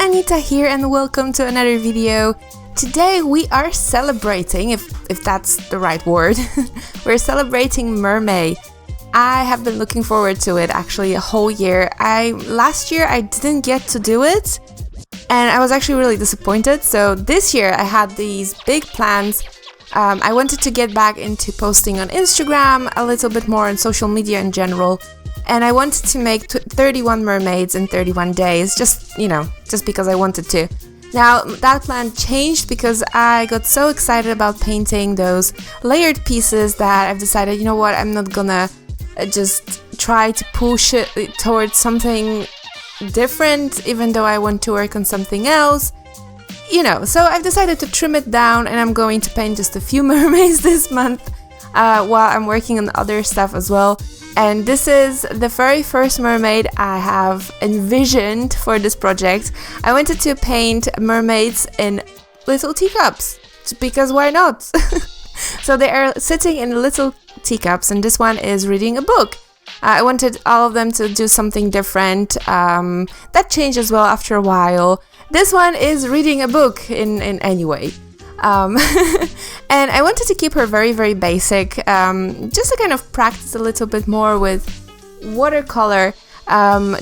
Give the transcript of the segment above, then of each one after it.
Anita here and welcome to another video. Today we are celebrating, if that's the right word, we're celebrating MerMay. I have been looking forward to it actually a whole year. Last year I didn't get to do it and I was actually really disappointed. So this year I had these big plans. I wanted to get back into posting on Instagram, a little bit more on social media in general. And I wanted to make 31 mermaids in 31 days, just because I wanted to. Now, that plan changed because I got so excited about painting those layered pieces that I've decided, you know what, I'm not gonna just try to push it towards something different, even though I want to work on something else. So I've decided to trim it down and I'm going to paint just a few mermaids this month while I'm working on other stuff as well. And this is the very first mermaid I have envisioned for this project. I wanted to paint mermaids in little teacups, because why not? So they are sitting in little teacups and this one is reading a book. I wanted all of them to do something different. That changed as well after a while. This one is reading a book in any way. And I wanted to keep her very, very basic, just to kind of practice a little bit more with watercolor,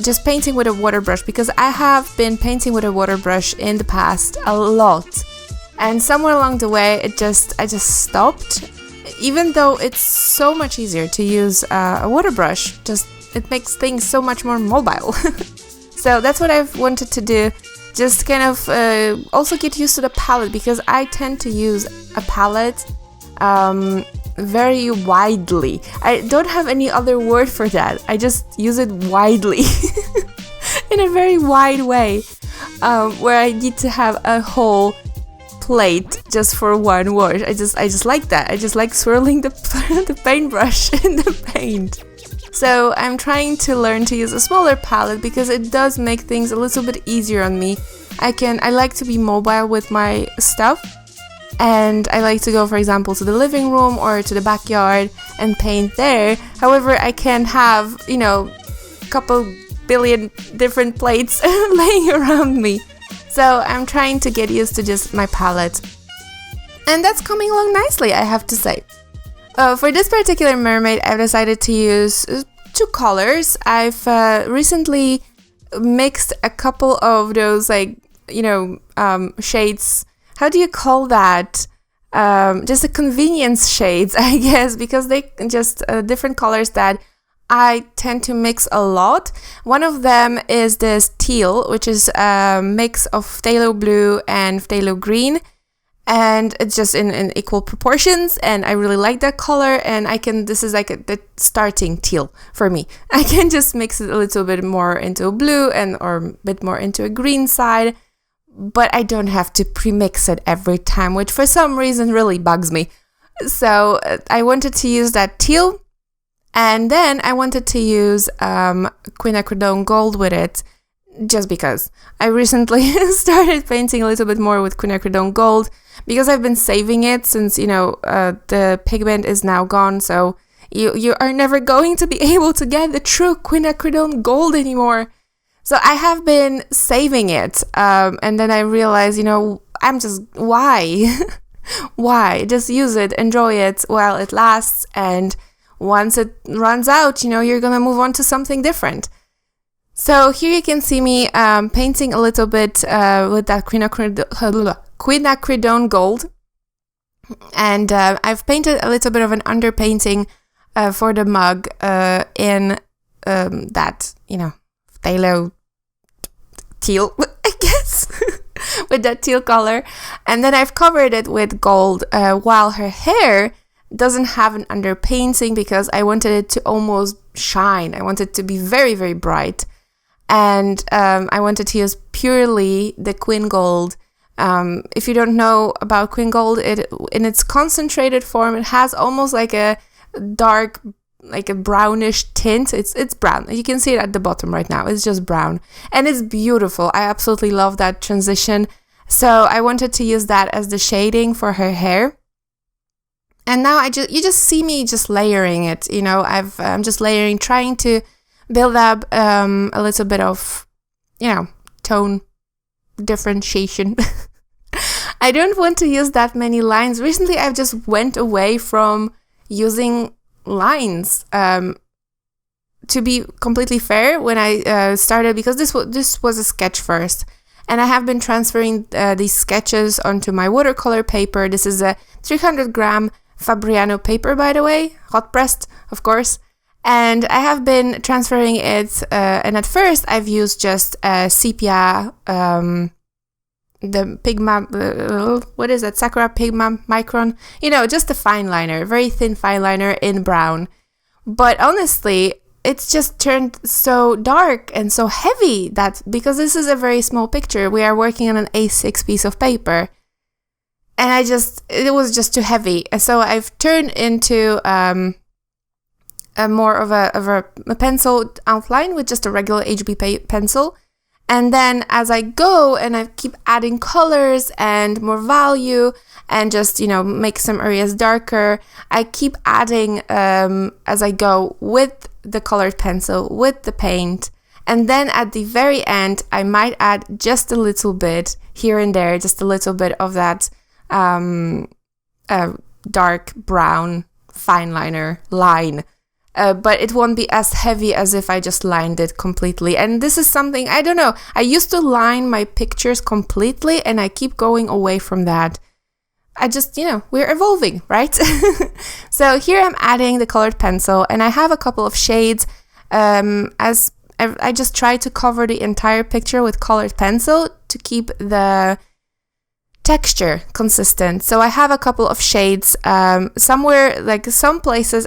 just painting with a water brush, because I have been painting with a water brush in the past a lot. And somewhere along the way, I just stopped, even though it's so much easier to use a water brush. It makes things so much more mobile. So that's what I've wanted to do. Just kind of also get used to the palette, because I tend to use a palette very widely. I don't have any other word for that. I just use it widely in a very wide way, where I need to have a whole plate just for one wash. I just like that. I just like swirling the paintbrush in the paint. So I'm trying to learn to use a smaller palette because it does make things a little bit easier on me. I like to be mobile with my stuff, and I like to go, for example, to the living room or to the backyard and paint there. However, I can have, a couple billion different plates laying around me. So I'm trying to get used to just my palette. And that's coming along nicely, I have to say. For this particular mermaid, I've decided to use two colors. I've recently mixed a couple of those, shades. How do you call that? Just the convenience shades, I guess, because they just different colors that I tend to mix a lot. One of them is this teal, which is a mix of phthalo blue and phthalo green. And it's just in equal proportions, and I really like that color, and this is like the starting teal for me. I can just mix it a little bit more into a blue or a bit more into a green side, but I don't have to pre-mix it every time, which for some reason really bugs me. So I wanted to use that teal, and then I wanted to use quinacridone gold with it, just because. I recently started painting a little bit more with quinacridone gold, because I've been saving it since, the pigment is now gone, so you are never going to be able to get the true quinacridone gold anymore. So I have been saving it, and then I realized, why? Why? Just use it, enjoy it while it lasts, and once it runs out, you're gonna move on to something different. So here you can see me painting a little bit with that quinacridone gold, and I've painted a little bit of an underpainting for the mug in that, phthalo teal, I guess, with that teal color, and then I've covered it with gold while her hair doesn't have an underpainting, because I wanted it to almost shine. I wanted it to be very, very bright. And I wanted to use purely the Quin Gold. If you don't know about Quin Gold, in its concentrated form, it has almost like a dark, like a brownish tint. It's brown. You can see it at the bottom right now. It's just brown. And it's beautiful. I absolutely love that transition. So I wanted to use that as the shading for her hair. And now you just see me just layering it. I'm just layering, trying to build up a little bit of, tone differentiation. I don't want to use that many lines. Recently, I've just went away from using lines. To be completely fair, when I started, because this was a sketch first, and I have been transferring these sketches onto my watercolor paper. This is a 300-gram Fabriano paper, by the way, hot pressed, of course. And I have been transferring it, and at first I've used just sepia, the Pigma, what is that, Sakura Pigma Micron? You know, just a fine liner, very thin fine liner in brown. But honestly, it's just turned so dark and so heavy that, because this is a very small picture, we are working on an A6 piece of paper. And it was just too heavy. And so I've turned into a more of a pencil outline with just a regular HB pencil. And then as I go and I keep adding colors and more value and just, make some areas darker, I keep adding as I go with the colored pencil, with the paint. And then at the very end, I might add just a little bit here and there, just a little bit of that dark brown fine liner line. But it won't be as heavy as if I just lined it completely. And this is something, I don't know, I used to line my pictures completely and I keep going away from that. I just, we're evolving, right? So here I'm adding the colored pencil and I have a couple of shades. As I just try to cover the entire picture with colored pencil to keep the texture consistent. So I have a couple of shades. Somewhere, like some places,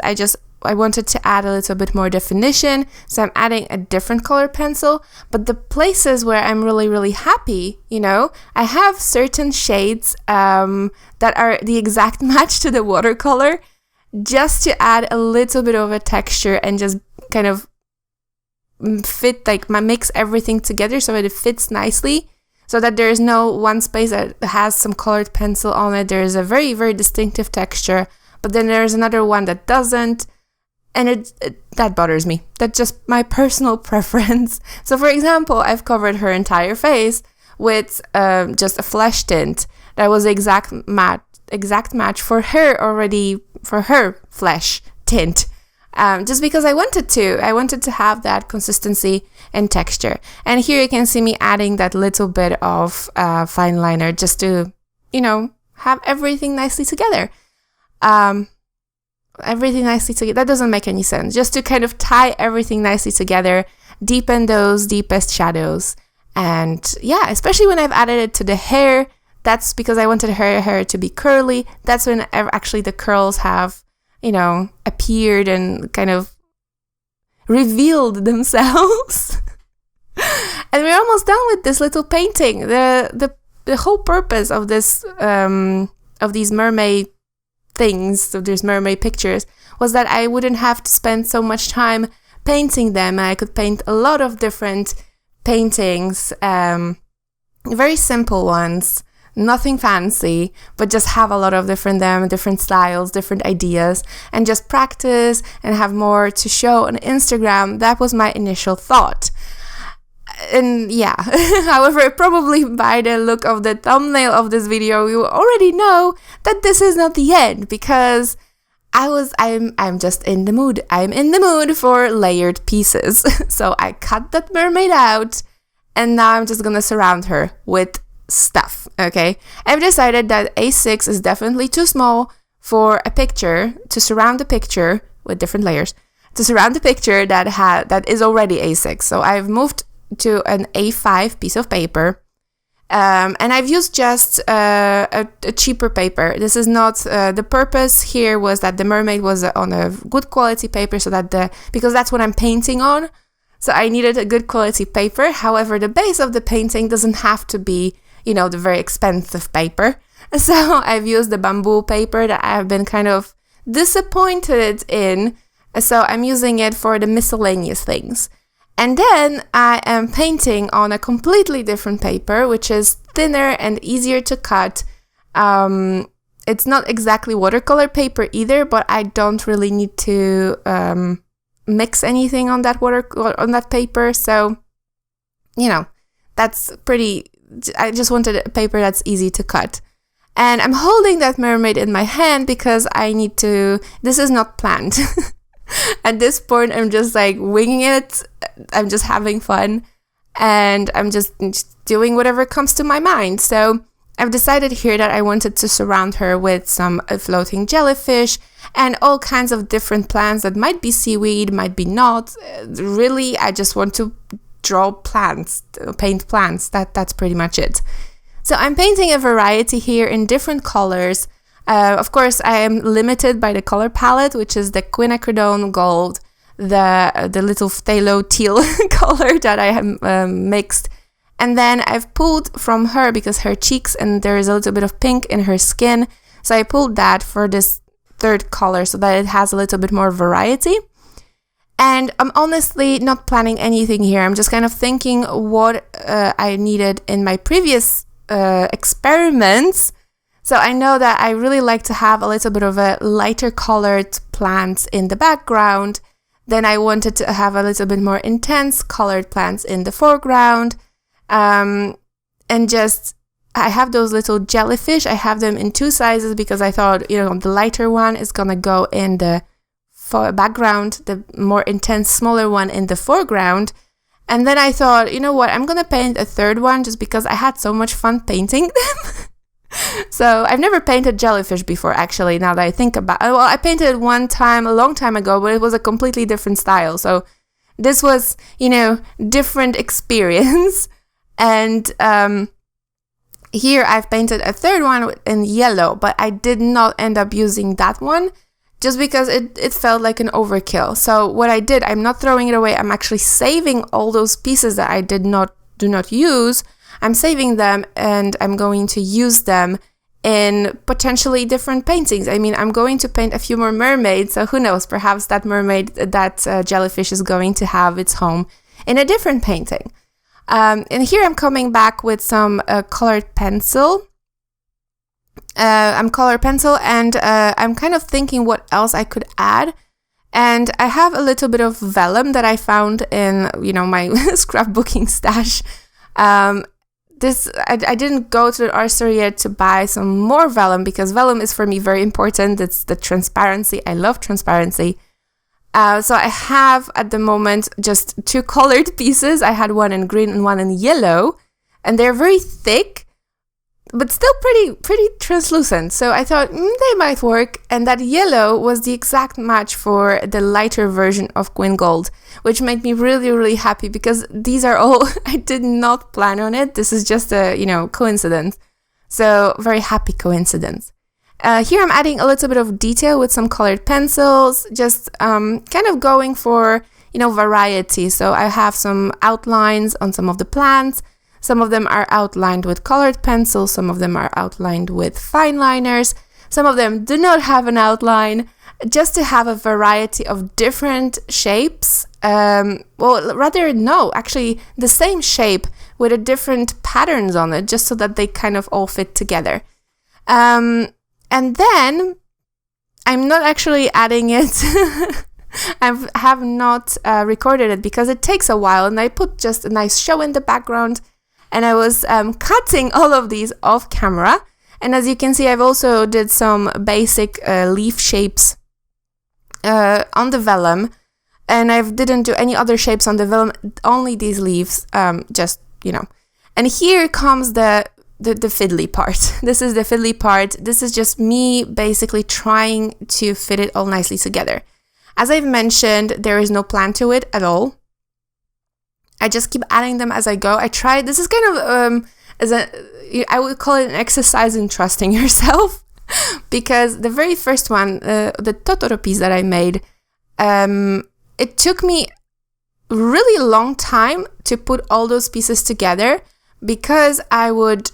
I wanted to add a little bit more definition, so I'm adding a different color pencil. But the places where I'm really, really happy, I have certain shades that are the exact match to the watercolor, just to add a little bit of a texture and just kind of fit, mix everything together so that it fits nicely, so that there is no one space that has some colored pencil on it. There is a very, very distinctive texture, but then there's another one that doesn't. And that bothers me. That's just my personal preference. So for example, I've covered her entire face with just a flesh tint. That was the exact match for her flesh tint. Just because I wanted to have that consistency and texture. And here you can see me adding that little bit of fine liner just to, have everything nicely together. That doesn't make any sense. Just to kind of tie everything nicely together, deepen those deepest shadows. And yeah, especially when I've added it to the hair, that's because I wanted her hair to be curly. That's when actually the curls have, appeared and kind of revealed themselves. And we're almost done with this little painting. The whole purpose of this, of these mermaid things, so there's mermaid pictures, was that I wouldn't have to spend so much time painting them. I could paint a lot of different paintings, very simple ones, nothing fancy, but just have a lot of different styles, different ideas, and just practice and have more to show on Instagram. That was my initial thought. And yeah, however, probably by the look of the thumbnail of this video, you already know that this is not the end, because I'm just in the mood. I'm in the mood for layered pieces. So I cut that mermaid out, and now I'm just gonna surround her with stuff, okay? I've decided that A6 is definitely too small for a picture, to surround the picture with different layers, to surround the picture that is already A6. So I've moved to an A5 piece of paper, and I've used just a cheaper paper. This is not the purpose here was that the mermaid was on a good quality paper, so that because that's what I'm painting on, so I needed a good quality paper. However, the base of the painting doesn't have to be, the very expensive paper. So I've used the bamboo paper that I have been kind of disappointed in, so I'm using it for the miscellaneous things. And then I am painting on a completely different paper, which is thinner and easier to cut. It's not exactly watercolor paper either, but I don't really need to mix anything on that paper. So, that's pretty I just wanted a paper that's easy to cut. And I'm holding that mermaid in my hand because I need to, this is not planned. At this point, I'm just like winging it. I'm just having fun. And I'm just doing whatever comes to my mind. So I've decided here that I wanted to surround her with some floating jellyfish and all kinds of different plants that might be seaweed, might be not. Really, I just want to draw plants, paint plants. That's pretty much it. So I'm painting a variety here in different colors. Of course, I am limited by the color palette, which is the quinacridone gold, the little phthalo teal color that I have mixed. And then I've pulled from her, because her cheeks and there is a little bit of pink in her skin. So I pulled that for this third color so that it has a little bit more variety. And I'm honestly not planning anything here. I'm just kind of thinking what I needed in my previous experiments. So I know that I really like to have a little bit of a lighter colored plants in the background. Then I wanted to have a little bit more intense colored plants in the foreground. And just, I have those little jellyfish. I have them in 2 sizes because I thought, the lighter one is gonna go in the background, the more intense, smaller one in the foreground. And then I thought, you know what, I'm gonna paint a third one just because I had so much fun painting them. So I've never painted jellyfish before, actually, now that I think about it. Well, I painted it one time, a long time ago, but it was a completely different style. So this was, different experience. And here I've painted a third one in yellow, but I did not end up using that one just because it felt like an overkill. So what I did, I'm not throwing it away. I'm actually saving all those pieces that I do not use. I'm saving them and I'm going to use them in potentially different paintings. I mean, I'm going to paint a few more mermaids, so who knows, perhaps that mermaid, that jellyfish is going to have its home in a different painting. And here I'm coming back with some colored pencil. I'm kind of thinking what else I could add. And I have a little bit of vellum that I found in, my scrapbooking stash. I didn't go to the art store yet to buy some more vellum because vellum is for me very important. It's the transparency. I love transparency. So I have at the moment just 2 colored pieces. I had one in green and one in yellow, and they're very thick, but still pretty translucent. So I thought they might work, and that yellow was the exact match for the lighter version of Quin Gold, which made me really, really happy because these are all, I did not plan on it. This is just a, coincidence. So very happy coincidence. Here I'm adding a little bit of detail with some colored pencils, just kind of going for, variety. So I have some outlines on some of the plants. Some of them are outlined with colored pencils. Some of them are outlined with fine liners. Some of them do not have an outline, just to have a variety of different shapes. Actually the same shape with a different patterns on it, just so that they kind of all fit together. And then I'm not actually adding it. I have not recorded it because it takes a while, and I put just a nice show in the background, and I was cutting all of these off camera. And as you can see, I've also did some basic leaf shapes on the vellum, and I didn't do any other shapes on the vellum, only these leaves, And here comes the fiddly part. This is the fiddly part. This is just me basically trying to fit it all nicely together. As I've mentioned, there is no plan to it at all. I just keep adding them as I go. This is kind of I would call it an exercise in trusting yourself, because the very first one, the Totoro piece that I made, it took me really long time to put all those pieces together, because I would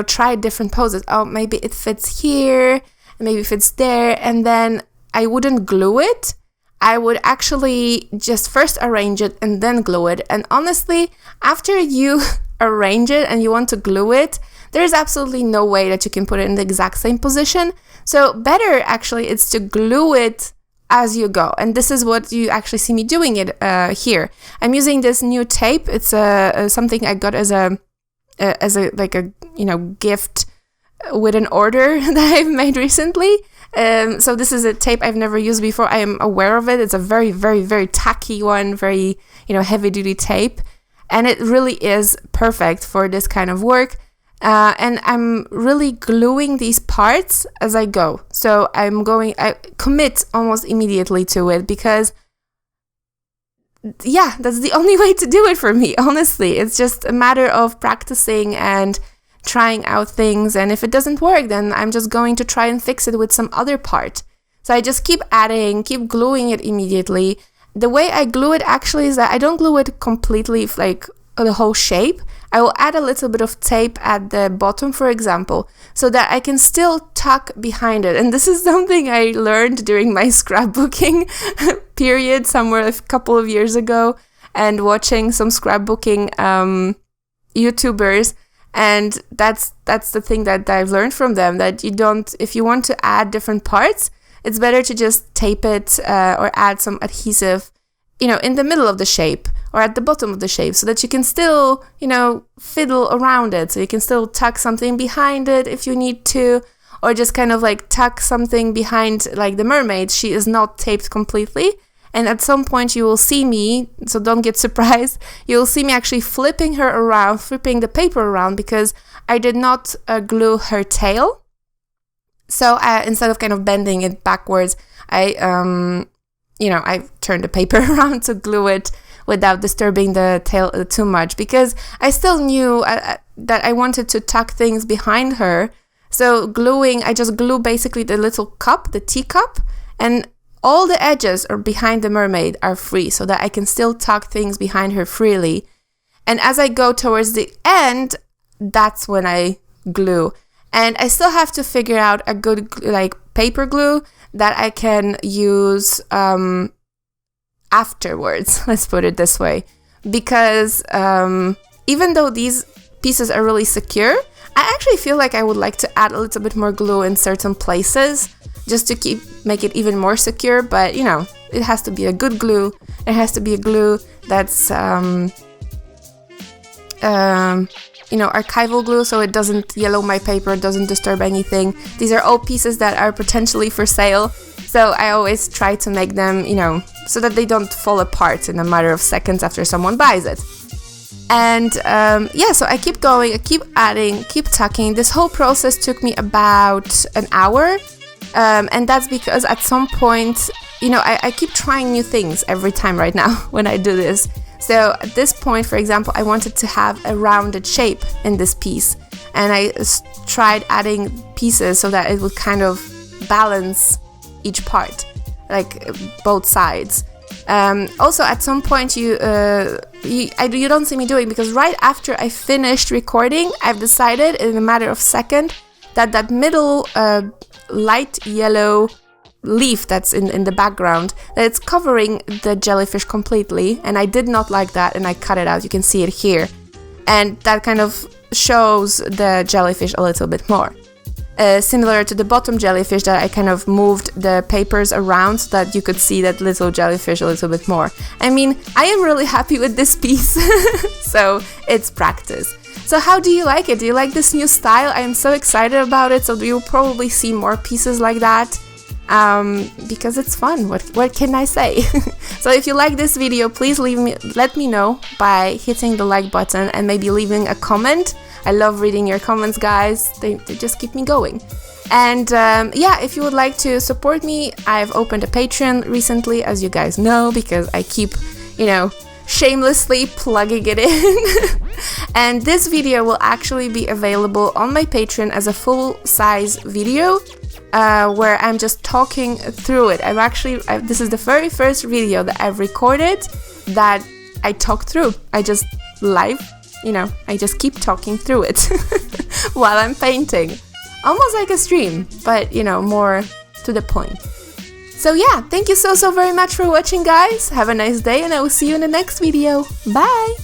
try different poses. Oh, maybe it fits here, maybe it fits there, and then I wouldn't glue it. I would actually just first arrange it and then glue it. And honestly, after you arrange it and you want to glue it, there's absolutely no way that you can put it in the exact same position. So better actually it's to glue it as you go. And this is what you actually see me doing it here. I'm using this new tape. It's something I got as a as a gift with an order that I've made recently. So this is a tape I've never used before. I am aware of it. It's a very, very, very tacky one, very, heavy duty tape. And it really is perfect for this kind of work. And I'm really gluing these parts as I go. So I commit almost immediately to it because, yeah, that's the only way to do it for me, honestly. It's just a matter of practicing and trying out things. And if it doesn't work, then I'm just going to try and fix it with some other part. So I just keep adding, keep gluing it immediately. The way I glue it actually is that I don't glue it completely, like the whole shape. I will add a little bit of tape at the bottom, for example, so that I can still tuck behind it. And this is something I learned during my scrapbooking period somewhere a couple of years ago, and watching some scrapbooking YouTubers. And that's the thing that I've learned from them, that if you want to add different parts, it's better to just tape it or add some adhesive, in the middle of the shape or at the bottom of the shape, so that you can still, fiddle around it. So you can still tuck something behind it if you need to, or just kind of like tuck something behind, like the mermaid. She is not taped completely. And at some point you will see me, so don't get surprised, you will see me actually flipping the paper around, because I did not glue her tail. So instead of kind of bending it backwards, I turned the paper around to glue it without disturbing the tail too much, because I still knew that I wanted to tuck things behind her. So I just glue basically the little cup, the teacup, and all the edges are behind the mermaid are free, so that I can still tuck things behind her freely. And as I go towards the end, that's when I glue. And I still have to figure out a good paper glue that I can use afterwards, let's put it this way. Because even though these pieces are really secure, I actually feel like I would like to add a little bit more glue in certain places, just to make it even more secure. But it has to be a good glue. It has to be a glue that's archival glue, so it doesn't yellow my paper, doesn't disturb anything. These are all pieces that are potentially for sale, so I always try to make them, so that they don't fall apart in a matter of seconds after someone buys it. And so I keep going, I keep adding, keep tucking. This whole process took me about an hour. And that's because at some point, I keep trying new things every time right now when I do this. So at this point, for example, I wanted to have a rounded shape in this piece. And I tried adding pieces so that it would kind of balance each part, like both sides. Also, at some point, you don't see me doing, because right after I finished recording, I've decided in a matter of seconds that middle light yellow leaf that's in the background, that it's covering the jellyfish completely, and I did not like that, and I cut it out. You can see it here, and that kind of shows the jellyfish a little bit more. Similar to the bottom jellyfish, that I kind of moved the papers around so that you could see that little jellyfish a little bit more. I mean, I am really happy with this piece, so it's practice. So how do you like it? Do you like this new style? I am so excited about it, so you'll probably see more pieces like that, because it's fun. What can I say? So if you like this video, please let me know by hitting the like button and maybe leaving a comment. I love reading your comments, guys. They just keep me going. And if you would like to support me, I've opened a Patreon recently, as you guys know, because I keep, shamelessly plugging it in. And this video will actually be available on my Patreon as a full-size video, where I'm just talking through it. This is the very first video that I've recorded that I talk through. I just I just keep talking through it while I'm painting. Almost like a stream, but more to the point. So yeah, thank you so very much for watching, guys. Have a nice day, and I will see you in the next video. Bye!